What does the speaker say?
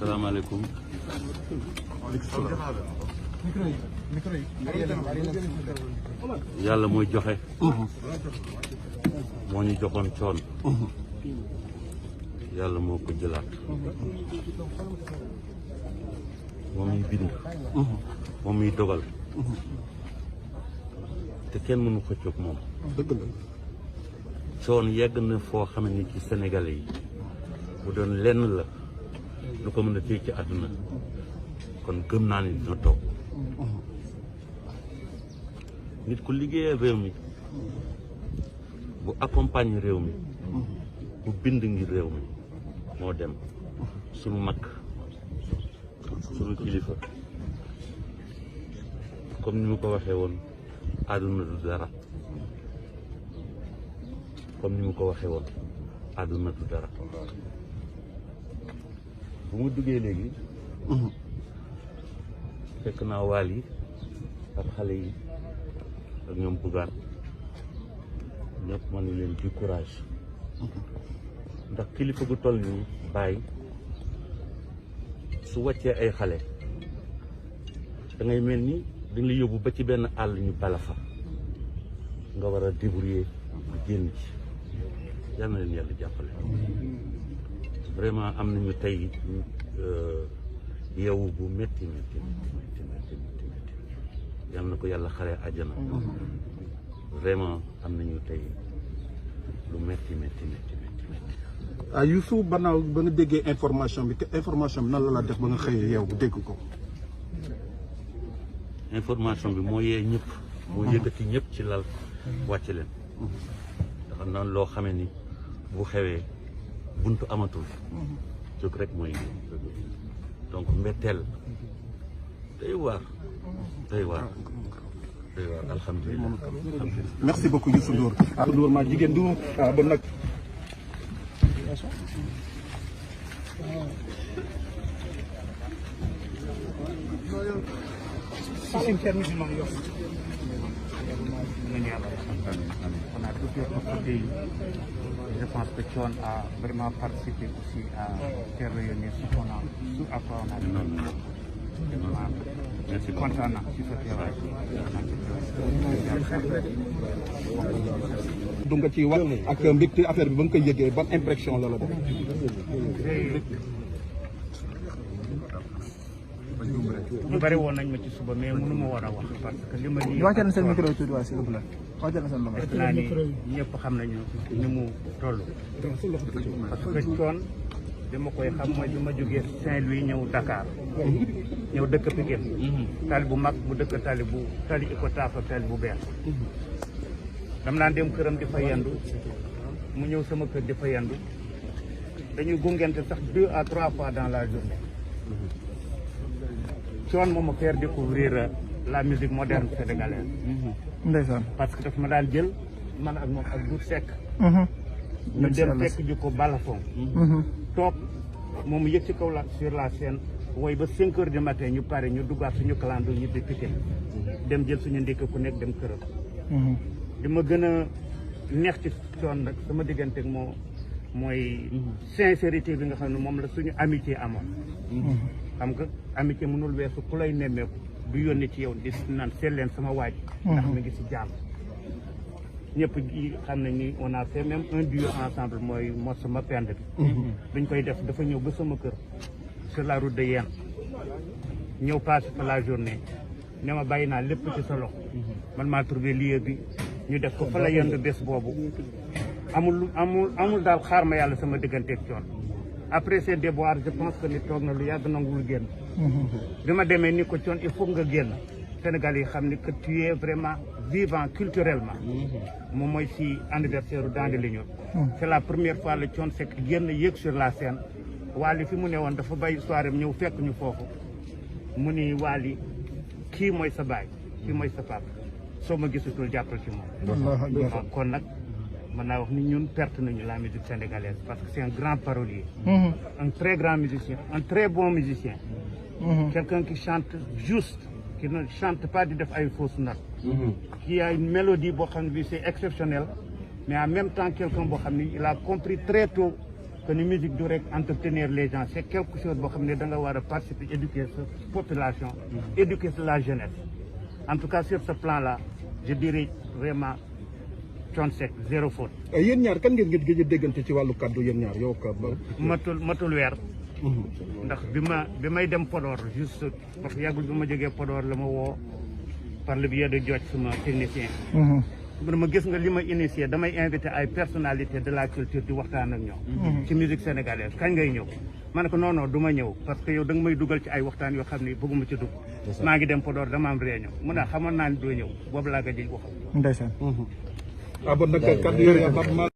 salaamaaleykum. yàlla mooy joxe. moo ñu joxoon coon. yàlla moo ko jëlaat. moom muy bind. moom muy dogal. te kenn mënu xëccoog moom. dëgg la. coon yegg na foo xam ne ci Sénégalais yi bu doon lenn la lu ko mën a téye ci àdduna kon gëm naa ni dina toog. nit ku liggéeyal réew mi bu accompagne réew mi bu bind ngir réew mi moo dem sunu mag sunu kilifa comme ni mu ko waxee woon àdduna du dara comme ni mu ko waxee woon àdduna du dara bu mu duggee léegi fekk naa waal yi ak xale yi ak ñoom bugaan ñëpp ma ni leen du courage ndax kilifa gu toll nii bàyyi su wàccee ay xale da ngay mel ni dañ la yóbbu ba ci benn àll ñu bala fa nga war a débrouiller génn ci yal na leen yàlla jàppale vraiment am nañu tey yeewu bu métti métti yal na ko yàlla xaree àjjana vraiment am nañu tey lu métti métti métti métti. Youssou Banaaw ba nga déggee information bi nan la def ba nga xëyee yow bu dégg ko. information bi moo yee ñëpp. moo yëkkati ñëpp ci lal wàcc leen. ndax naan loo xamee ni bu xewee buntu amatul. jóg rek mooy donc mbetteel day waar alhamdulilah. merci beaucoup Youssou Ndour. Ndour maa jigéen du ba nag. On a tout notre pays. Je pense que Thione a vraiment participé aussi à faire rayonner ce qu'on a, tout à quoi on a merci beaucoup. kontaan na ci sa teewaay. du nga ci wax ak mbégte affaire bi ba nga koy yëgee ban impression la def. ñu bari woon nañ ma ci suba mais mënu ma war a wax parce que li ma lii. wàccal na seen micro tuuti waa s'il vous plaît wàccal na seen micro. def naa ni ñëpp xam nañu ni mu toll. parce que Thione dama koy xam mooy bi ma jógee Saint-Louis ñëw Dakar. ñëw dëkk Pikine. tali bu mag bu dëkk tali Icotaf ak tali bu bees. dam naan dem këram di fa yendu mu ñëw sama kër di fa yendu dañuy gungente sax 2 à 3 fois dans la journée. Thione moom ma faire découvrir la musique moderne sénégalaise. ndeysaan. parce que daf ma daan jël man ak moom ak Doudou Seck. ñu dem fekk ji ko balafon. toog moom mu yëg ci kaw la sur la scène wooy ba 5 heures du matin ñu pare ñu duggaat suñu clando ñu di Pikine dem jël suñu ndékki ku nekk dem këram. li ma gën a neex ci Thione nag sama diggante ak moo mooy sincérité bi nga xam ne moom la suñu amitié amoon. xam nga amitié mënul weesu ku lay nemmeeku du yónni ci yow di naan seet leen sama waaj. ndax mi ngi si jàmm. ñëpp xam nañ ni on a fait même un duo ensemble mooy mos sama pend bi. duñ koy def dafa ñëw ba sama kër sur la route de Yène ñëw passé fa la journée ne ma bàyyi naa lépp ci sa loxo. man maa trouvé lieu bi ñu def ko fa la yendu bés boobu amul daal xaar ma yàlla sama digganteeg Thione. après ces déboires je pense que ni toog na lu yàgg nanguwul génn. bi ma demee ni ko Thione il faut nga génn Sénégal yi xam ni que tu es vraiment vivant culturellement. moom mooy si anniversaire Dande Leñol. c'est la première fois la Thione Seck génn yéeg sur la scène. Wally fi mu ne woon dafa bay soirée ñëw fekk ñu foofu mu ni Wally kii mooy sa baay kii mooy sa papa soo ma gisatul jàppal ci moom. kon nag mën naa wax ni ñun perte nañu la musique sénégalaise parce que c'est un grand parolier. un très grand musicien un très bon musicien. quelqu'un qui chante juste qui ne chante pas di def ay fausses notes. qui a une mélodie boo xam ne bi c'est exceptionnel mais en même temps quelqu'un boo xam ni il a compris très tôt que ni musique du rek entretenir les gens c'est quelque chose boo xam ne da nga war a participer éduquer sa population éduquer la jeunesse en tout cas sur ce plan là je dirais vraiment Thione Seck zéro faute. yéen ñaar kan ngeen gëj a déggante ci wàllu kaddu yéen ñaar yow ka matul weer ndax bi may dem Podor juste parce que yàggul bi ma jógee Podor la ma woo par le biais de Diodj sama technicien ma gis nga li ma initié damay invité ay personnalité de la culture di waxtaan ak ñoom ci musique sénégalaise kañ ngay ñëw ma ne ko non non du ma ñëw parce que yow da nga may dugal ci ay waxtaan yoo xam ne bëgguma ci dugg maa ngi dem Podor dama am réunion mu ne xamoon naa ne doo ñëw boobu laa gëj wax ndeysaan bon nag kaddu yooyu